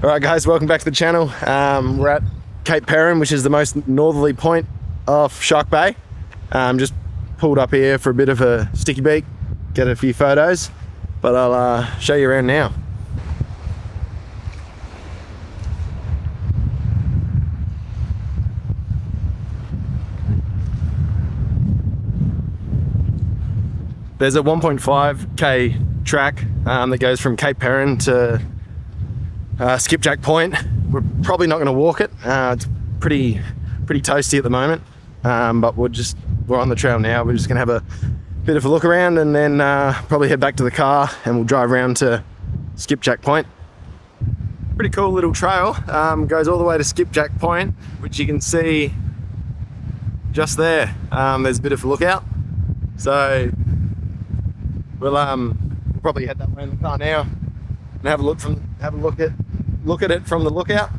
Alright guys, welcome back to the channel. We're at Cape Perrin, which is the most northerly point of Shark Bay. Just pulled up here for a bit of a sticky beak, get a few photos, but I'll show you around now. There's a 1.5k track that goes from Cape Perrin to Skipjack Point. We're probably not going to walk it. It's pretty toasty at the moment, but we're on the trail now. We're just going to have a bit of a look around and then probably head back to the car and we'll drive around to Skipjack Point. Pretty cool little trail. Goes all the way to Skipjack Point, which you can see just there. There's a bit of a lookout, so we'll probably head that way in the car now and have a look at it from the lookout.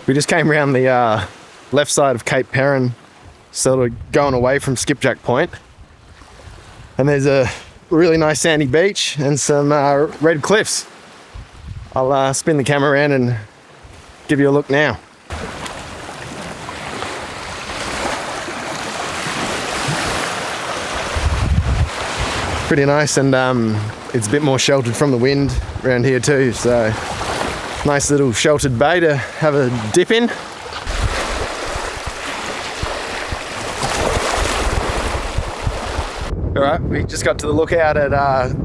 We just came around the left side of Cape Perrin, sort of going away from Skipjack Point, and there's a really nice sandy beach and some red cliffs. I'll spin the camera around and give you a look now. Pretty nice, and it's a bit more sheltered from the wind around here too, so nice little sheltered bay to have a dip in. Alright, we just got to the lookout at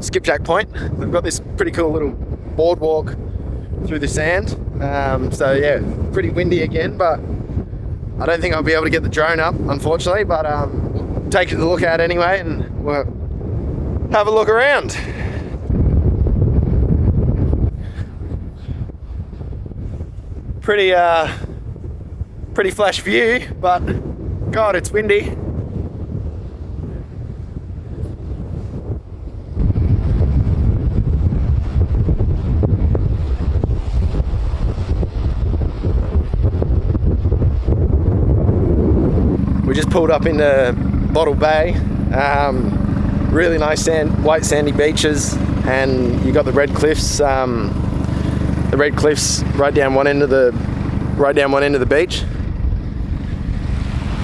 Skipjack Point. We've got this pretty cool little boardwalk through the sand, so yeah, pretty windy again, but I don't think I'll be able to get the drone up, unfortunately, but we'll take it to the lookout anyway and we'll have a look around. Pretty flash view, but God, it's windy. We just pulled up into Bottle Bay. Really nice white sandy beaches, and you got the red cliffs. The red cliffs right down one end of the beach.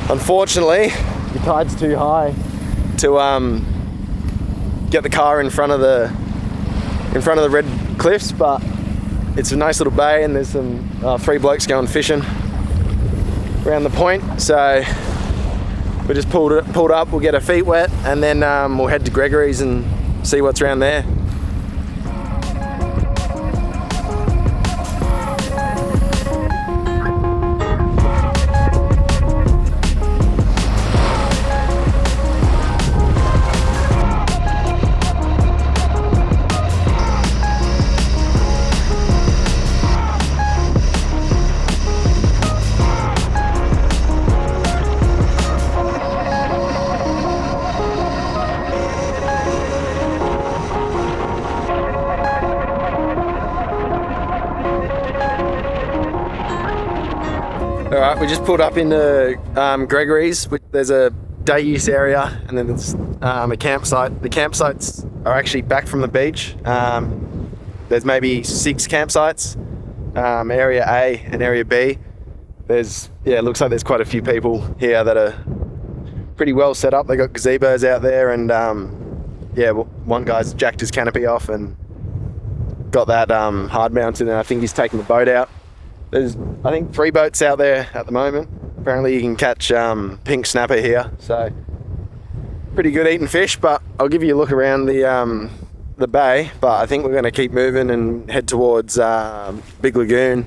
Unfortunately, the tide's too high to get the car in front of the red cliffs, but it's a nice little bay, and there's some 3 blokes going fishing around the point. So we just pulled up, we'll get our feet wet, and then we'll head to Gregory's and see what's around there. Alright, we just pulled up into Gregory's. There's a day use area and then there's a campsite. The campsites are actually back from the beach. There's maybe 6 campsites, area A and area B. It looks like there's quite a few people here that are pretty well set up. They got gazebos out there, and one guy's jacked his canopy off and got that hard mounted, and I think he's taking the boat out. There's, I think, 3 boats out there at the moment. Apparently you can catch pink snapper here, so pretty good eating fish. But I'll give you a look around the bay, but I think we're going to keep moving and head towards Big Lagoon.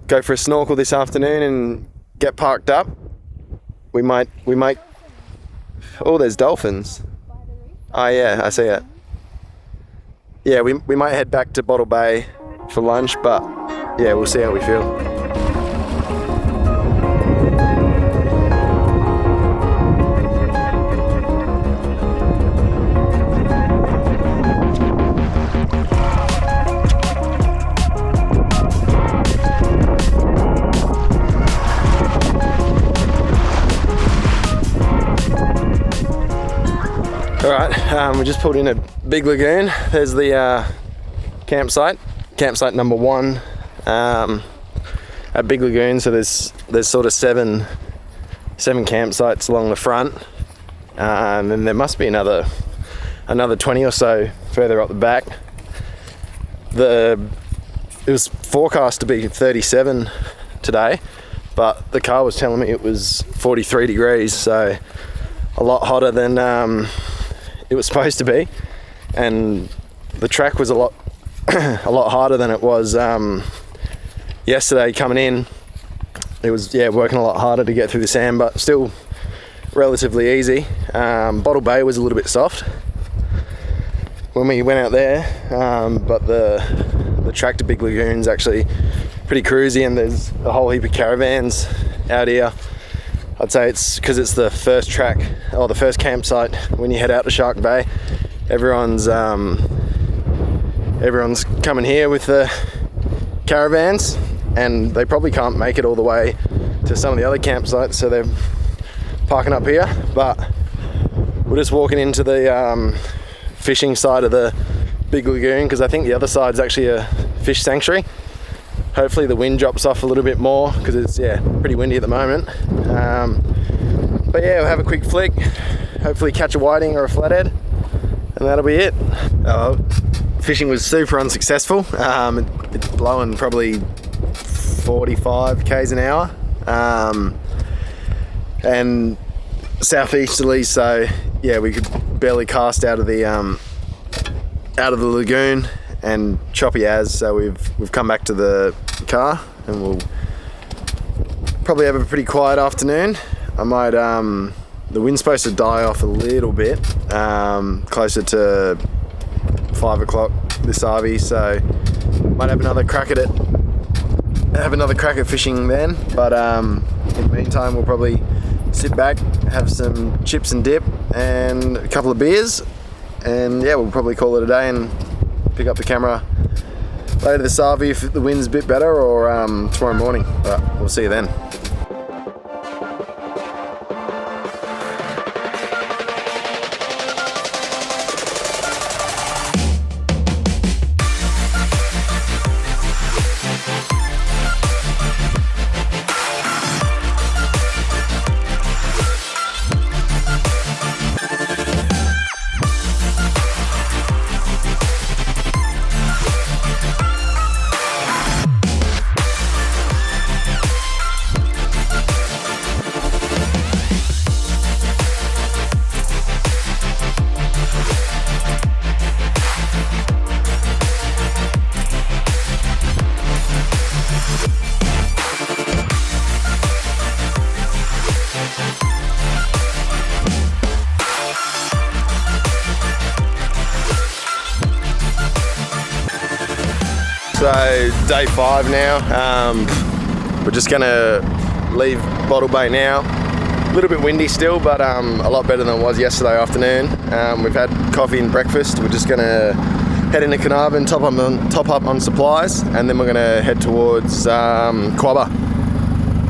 Go for a snorkel this afternoon and get parked up. We might. Oh, there's dolphins. Oh yeah, I see it. Yeah, we might head back to Bottle Bay for lunch, but yeah, we'll see how we feel. Alright, we just pulled in a big lagoon. There's the campsite number 1 at Big Lagoon. So there's sort of seven campsites along the front, and then there must be another 20 or so further up the back. It was forecast to be 37 today, but the car was telling me it was 43 degrees, so a lot hotter than it was supposed to be, and the track was a lot harder than it was yesterday coming in. It was working a lot harder to get through the sand, but still relatively easy. Bottle Bay was a little bit soft when we went out there, but the track to Big Lagoon's actually pretty cruisy, and there's a whole heap of caravans out here. I'd say it's because it's the first track or the first campsite when you head out to Shark Bay. Everyone's coming here with the caravans, and they probably can't make it all the way to some of the other campsites, so they're parking up here. But we're just walking into the fishing side of the Big Lagoon, because I think the other side's actually a fish sanctuary. Hopefully the wind drops off a little bit more, because it's pretty windy at the moment. But we'll have a quick flick, hopefully catch a whiting or a flathead, and that'll be it. Fishing was super unsuccessful. It's blowing probably 45 k's an hour, and southeasterly, so we could barely cast out of the lagoon, and choppy as. So we've come back to the car, and we'll probably have a pretty quiet afternoon. I might the wind's supposed to die off a little bit closer to 5 o'clock this RV, so might have another crack at fishing then. But in the meantime, we'll probably sit back, have some chips and dip and a couple of beers, and we'll probably call it a day and pick up the camera later this RV if the wind's a bit better, or tomorrow morning. But we'll see you then. So day 5 now. We're just gonna leave Bottle Bay now. A little bit windy still, but a lot better than it was yesterday afternoon. We've had coffee and breakfast. We're just gonna head into Carnarvon, top up on supplies, and then we're gonna head towards Quobba.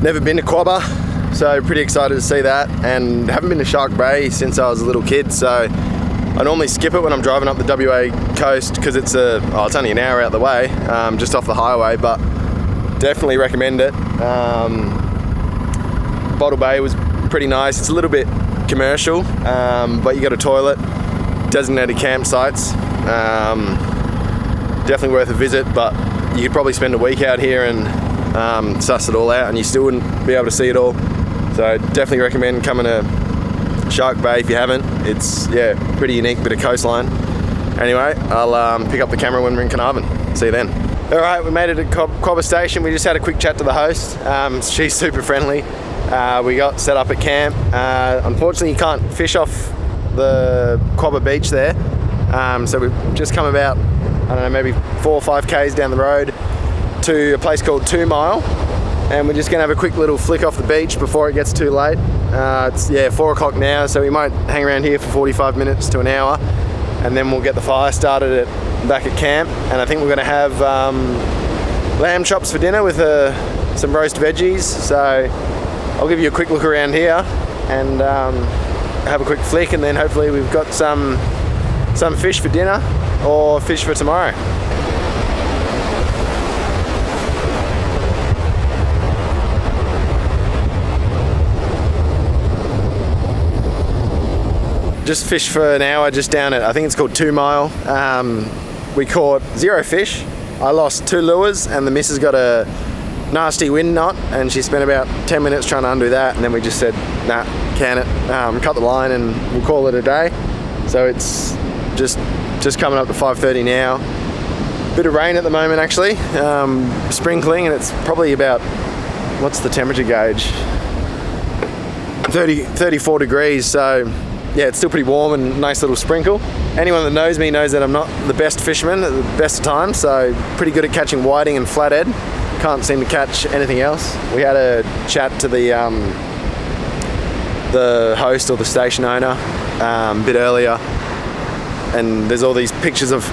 Never been to Quobba, so pretty excited to see that, and haven't been to Shark Bay since I was a little kid, so I normally skip it when I'm driving up the WA coast, because it's only an hour out the way, just off the highway, but definitely recommend it. Bottle Bay was pretty nice. It's a little bit commercial, but you got a toilet, designated campsites. Definitely worth a visit, but you could probably spend a week out here and suss it all out, and you still wouldn't be able to see it all. So definitely recommend coming to Shark Bay if you haven't. It's pretty unique bit of coastline. Anyway, I'll pick up the camera when we're in Carnarvon. See you then. Alright, we made it at Quobba Station. We just had a quick chat to the host. She's super friendly. We got set up at camp. Unfortunately, you can't fish off the Quobba beach there. So we've just come about, maybe 4 or 5 k's down the road to a place called 2 Mile. And we're just gonna have a quick little flick off the beach before it gets too late. It's 4 o'clock now, so we might hang around here for 45 minutes to an hour, and then we'll get the fire started back at camp. And I think we're gonna have lamb chops for dinner with some roast veggies. So I'll give you a quick look around here, and have a quick flick, and then hopefully we've got some fish for dinner or fish for tomorrow. Just fished for an hour just down at, I think it's called 2 Mile. We caught 0 fish. I lost 2 lures, and the missus got a nasty wind knot, and she spent about 10 minutes trying to undo that, and then we just said, nah, can it, cut the line, and we'll call it a day. So it's just coming up to 5:30 now. Bit of rain at the moment actually, sprinkling, and it's probably about, what's the temperature gauge? 34 degrees, so yeah, it's still pretty warm and nice little sprinkle. Anyone that knows me knows that I'm not the best fisherman at the best of times, so pretty good at catching whiting and flathead. Can't seem to catch anything else. We had a chat to the host or the station owner a bit earlier, and there's all these pictures of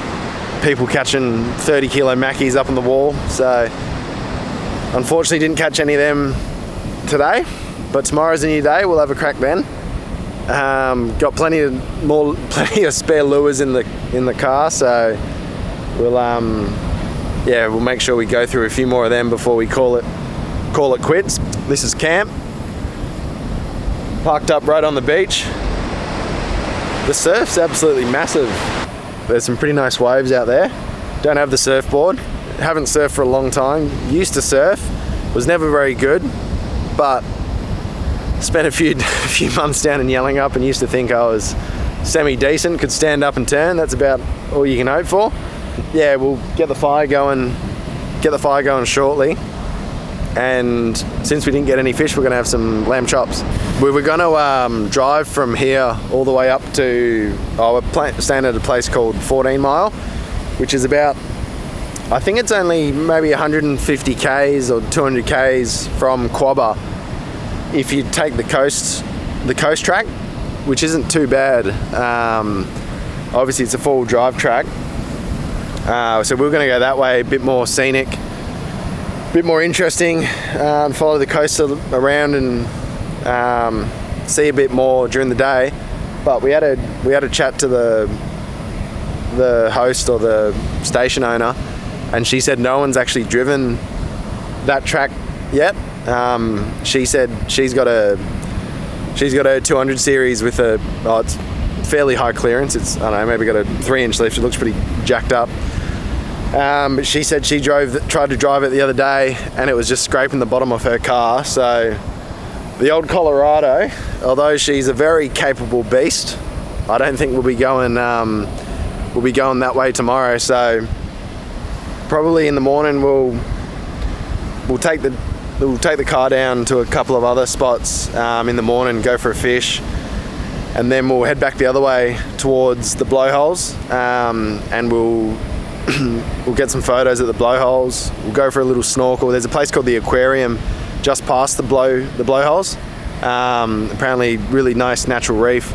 people catching 30 kilo mackies up on the wall, so unfortunately didn't catch any of them today, but tomorrow's a new day, we'll have a crack then. Got plenty of spare lures in the car, so we'll make sure we go through a few more of them before we call it quits. This is camp, parked up right on the beach. The surf's absolutely massive. There's some pretty nice waves out there. Don't have the surfboard, haven't surfed for a long time. Used to surf, was never very good, but spent a few months down in Yellingup and used to think I was semi-decent, could stand up and turn. That's about all you can hope for. Yeah, we'll get the fire going shortly. And since we didn't get any fish, we're going to have some lamb chops. We were going to drive from here all the way up to, we're staying at a place called 14 Mile, which is about, I think it's only maybe 150 Ks or 200 Ks from Quobba. If you take the coast track, which isn't too bad. Obviously it's a 4-wheel drive track, so we're going to go that way, a bit more scenic, a bit more interesting, follow the coast around and see a bit more during the day. But we had a chat to the host or the station owner, and she said no one's actually driven that track yet. She said she's got a 200 series with it's fairly high clearance. It's, I don't know, maybe got a 3-inch lift. It looks pretty jacked up. But she said she tried to drive it the other day, and it was just scraping the bottom of her car. So the old Colorado, although she's a very capable beast, I don't think we'll be going that way tomorrow. So probably in the morning we'll take the car down to a couple of other spots in the morning, go for a fish, and then we'll head back the other way towards the blowholes, and we'll get some photos at the blowholes. We'll go for a little snorkel. There's a place called the Aquarium just past the blowholes. Apparently really nice natural reef,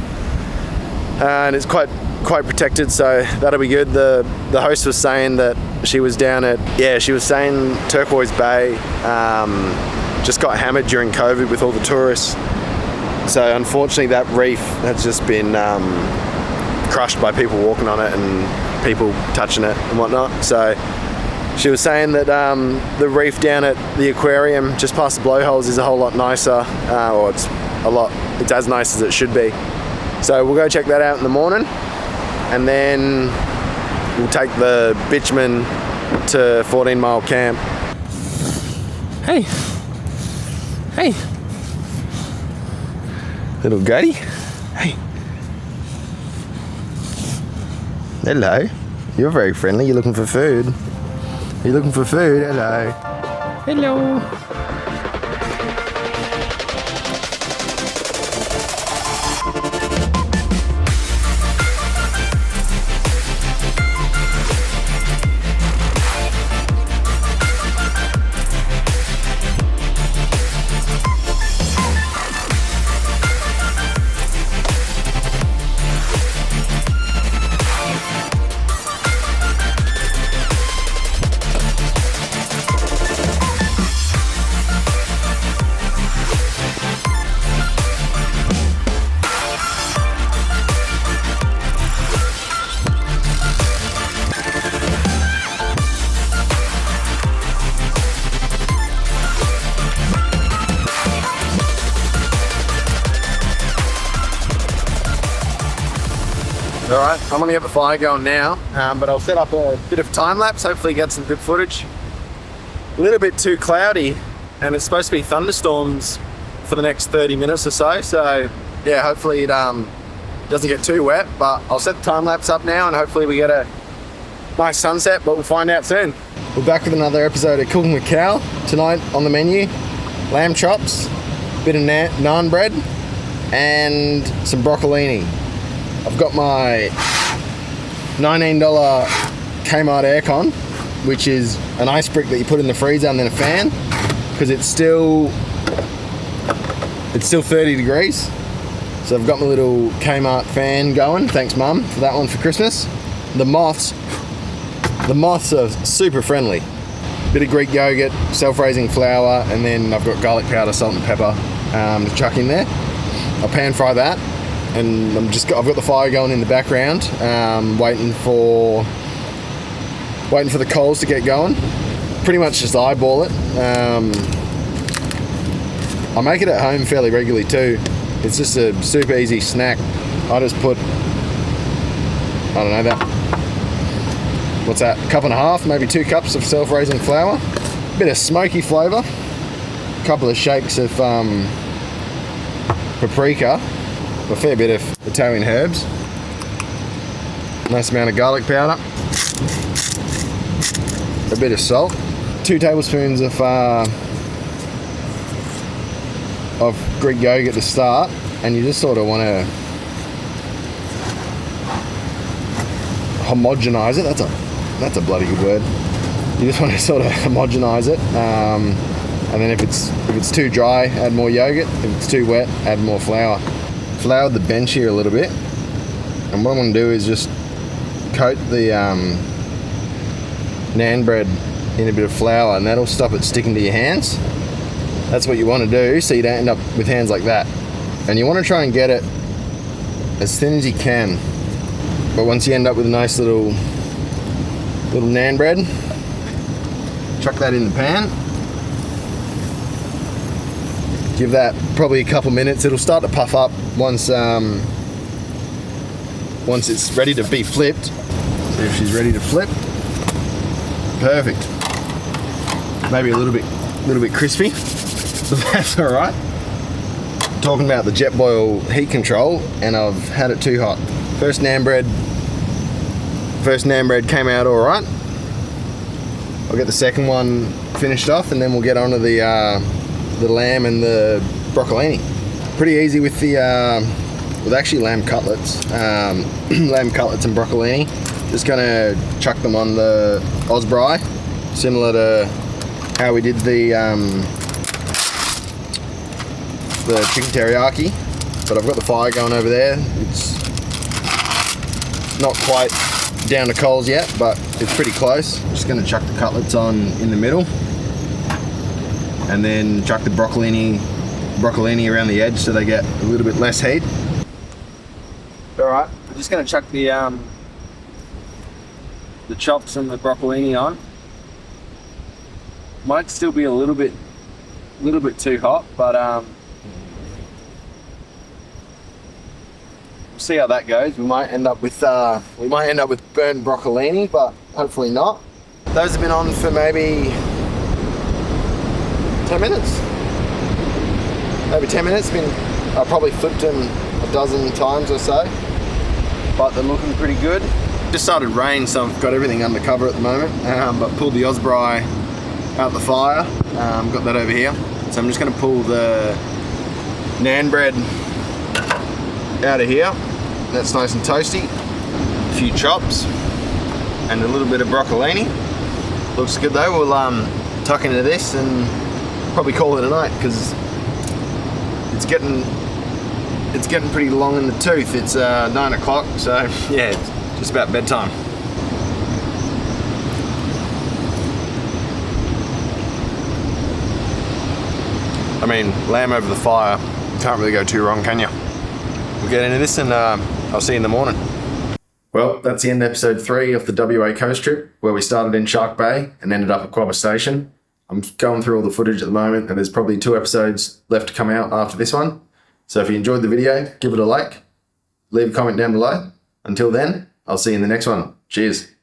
and it's quite protected, so that'll be good. The host was saying that she was saying Turquoise Bay just got hammered during COVID with all the tourists. So unfortunately that reef has just been crushed by people walking on it and people touching it and whatnot. So she was saying that the reef down at the Aquarium just past the blowholes is a whole lot nicer, or it's as nice as it should be. So we'll go check that out in the morning, and then we'll take the bitumen to 14 Mile Camp. Hey. Little goatie. Hey. Hello. You're very friendly. You're looking for food. Hello. Hello. All right, I'm gonna get the fire going now, but I'll set up a bit of time lapse, hopefully get some good footage. A little bit too cloudy, and it's supposed to be thunderstorms for the next 30 minutes or so. So yeah, hopefully it doesn't get too wet, but I'll set the time lapse up now and hopefully we get a nice sunset, but we'll find out soon. We're back with another episode of Cooking with Cal. Tonight on the menu, lamb chops, bit of naan bread, and some broccolini. I've got my $19 Kmart aircon, which is an ice brick that you put in the freezer and then a fan, because it's still 30 degrees. So I've got my little Kmart fan going. Thanks, Mum, for that one for Christmas. The moths are super friendly. Bit of Greek yogurt, self-raising flour, and then I've got garlic powder, salt and pepper to chuck in there. I'll pan fry that, and I've got the fire going in the background, waiting for the coals to get going. Pretty much just eyeball it. I make it at home fairly regularly too. It's just a super easy snack. I just put, I don't know, what's that, a cup and a half, maybe 2 cups of self-raising flour, bit of smoky flavour, a couple of shakes of paprika, a fair bit of Italian herbs, nice amount of garlic powder, a bit of salt, 2 tablespoons of Greek yogurt to start, and you just sort of want to homogenize it. That's a bloody good word. You just want to sort of homogenize it, and then if it's too dry, add more yogurt. If it's too wet, add more flour. Floured the bench here a little bit, and what I'm going to do is just coat the naan bread in a bit of flour, and that'll stop it sticking to your hands. That's what you want to do, so you don't end up with hands like that. And you want to try and get it as thin as you can. But once you end up with a nice little naan bread, chuck that in the pan. Give that probably a couple minutes. It'll start to puff up once it's ready to be flipped. See if she's ready to flip. Perfect. Maybe a little bit crispy, but that's all right. Talking about the Jetboil heat control, and I've had it too hot. First naan bread came out all right. I'll get the second one finished off, and then we'll get onto the lamb and the broccolini. Pretty easy with actually lamb cutlets, lamb cutlets and broccolini. Just gonna chuck them on the Osbry, similar to how we did the chicken teriyaki, but I've got the fire going over there. It's not quite down to coals yet, but it's pretty close. Just going to chuck the cutlets on in the middle, and then chuck the broccolini around the edge so they get a little bit less heat. All right, I'm just going to chuck the chops and the broccolini on. Might still be a little bit too hot, but we'll see how that goes. We might end up with burnt broccolini, but hopefully not. Those have been on for maybe 10 minutes. Maybe 10 minutes. I've probably flipped them a dozen times or so, but they're looking pretty good. Just started rain, so I've got everything under cover at the moment, but pulled the Osbry out the fire. Got that over here. So I'm just going to pull the naan bread out of here. That's nice and toasty. A few chops and a little bit of broccolini. Looks good though. We'll tuck into this and probably call it a night, because it's getting pretty long in the tooth. It's 9 o'clock, so yeah, it's just about bedtime. I mean, lamb over the fire, can't really go too wrong, can you? We'll get into this and I'll see you in the morning. Well, that's the end of episode 3 of the WA coast trip, where we started in Shark Bay and ended up at Quobba Station. I'm going through all the footage at the moment, and there's probably 2 episodes left to come out after this one. So if you enjoyed the video, give it a like, leave a comment down below, Until then, I'll see you in the next one. Cheers.